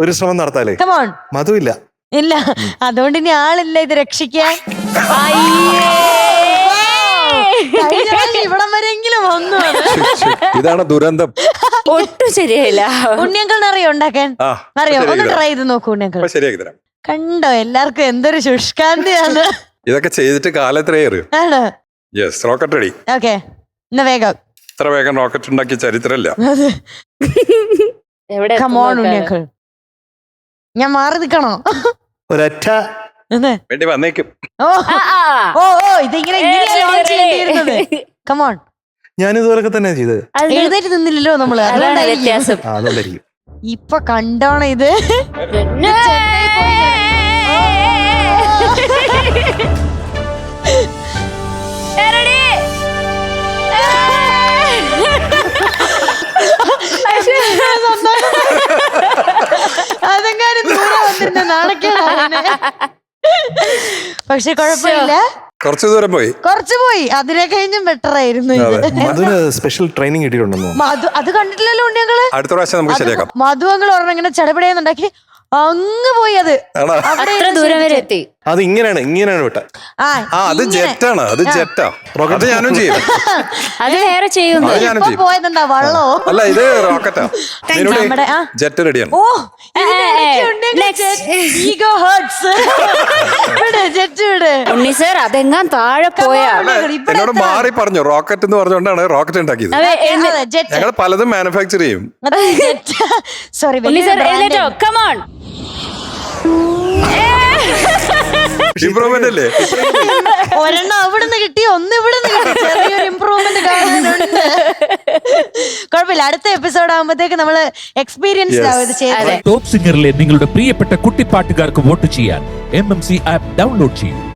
ഒരു ശ്രമം നടത്താലേ? കമോൺ. മധുവില്ല. ഇല്ല, അതുകൊണ്ട് ഇനി ആളില്ല ഇത് രക്ഷിക്കാൻ. ഇവിടം വരെങ്കിലും വന്നു. ഇതാണ് ദുരന്തം. ഒട്ടും ശരിയായില്ല. ഉണ്ണിയങ്കൾ അറിയോ ഉണ്ടാക്കാൻ? അറിയോ? ഒന്ന് ട്രൈ ചെയ്ത് നോക്കൂ ഉണ്ണിയങ്കൾ. ശരിയാക്കി തരാം. കണ്ടോ, എല്ലാവർക്കും എന്തൊരു ശുഷ്കാന്തിയാണ്. ഇതൊക്കെ ചെയ്തിട്ട് കാലത്രയേറിയോ? ആണ്. Yes, rocket ready. ഓക്കെ, എന്നാ വേഗം. ഇത്ര വേഗം റോക്കറ്റ് ഉണ്ടാക്കിയ ചരിത്രമില്ല. കമോൺ ഉണ്ണിയങ്കൾ, ഞാൻ മാറി നിൽക്കണോ? ഒരൊറ്റ വേണ്ടി വന്നേക്കും. ഓ ഓ ഓ, ഇതിങ്ങനെ കമോൺ. ഞാൻ ഇതുപോലൊക്കെ തന്നെ ചെയ്തത്. എഴുന്നേറ്റ് നിന്നില്ലല്ലോ നമ്മള്, വ്യത്യാസം. അതുകൊണ്ടായിരിക്കും. ഇപ്പൊ കണ്ടോണ ഇത്. അതെങ്ങാനും ദൂരെ വന്നിരുന്ന നാണക്കേടാണ്. പക്ഷെ കുഴപ്പമില്ല, കുറച്ചു ദൂരം പോയി. കുറച്ചു പോയി. അതിനെ കഴിഞ്ഞും ബെറ്റർ ആയിരുന്നു. മധുന് സ്പെഷ്യൽ ട്രെയിനിങ് കിട്ടിയിട്ടുണ്ടെന്നോ? മധു അത് കണ്ടിട്ടില്ലല്ലോ ഉണ്ണിയങ്ങള്. അടുത്ത പ്രാവശ്യം നമുക്ക് ശരിയാക്കാം. മധു അങ്ങൾ ഒരെണ്ണം ഇങ്ങനെ ചടപടയെന്നുണ്ടാക്കി അങ്ങ് പോയി. അത് അത്ര ദൂരം വരെ എത്തി. അത് ഇങ്ങനെയാണ് വിട്ട. അത് ജെറ്റാണ്. അത് ജെറ്റാ. റോക്കറ്റ് ഞാനും ചെയ്യും. അത് വേറെ ചെയ്യുന്നു. പോയതെന്താ വള്ളോ? അല്ല, ഇത് റോക്കറ്റാ. ജെറ്റ് റെഡിയാണ്. ഓ, ഈഗോ ഹേർട്സ്. ജെറ്റ് വിട് ഉണ്ണി സർ, അതെങ്ങാൻ താഴെ പോയാ. എന്നോട് മാറി പറഞ്ഞു റോക്കറ്റ് എന്ന് പറഞ്ഞുകൊണ്ടാണ് റോക്കറ്റ് ഉണ്ടാക്കിയത്. ഞങ്ങൾ പലതും മാനുഫാക്ചർ ചെയ്യും. സോറി ഉണ്ണി സർ, എഴുന്നേറ്റോ? കമോൺ. ഇംപ്രൂവ്മെന്റ് അല്ലേ? ഒരെണ്ണം അവിടുന്ന് കിട്ടി, ഒന്ന് ഇവിടുന്ന് കിട്ടി. ചെറിയൊരു ഇംപ്രൂവ്മെന്റ് കാണാനുണ്ട്. കുഴപ്പമില്ല, അടുത്ത എപ്പിസോഡ് ആകുമ്പോഴത്തേക്ക് നമ്മള് എക്സ്പീരിയൻസ്ഡ് ആവും ഇത് ചെയ്ത്. ടോപ്പ് സിംഗറിലെ നിങ്ങളുടെ പ്രിയപ്പെട്ട കുട്ടിപ്പാട്ടുകാർക്ക് വോട്ട് ചെയ്യാൻ MMC ആപ്പ് ഡൗൺലോഡ് ചെയ്യൂ.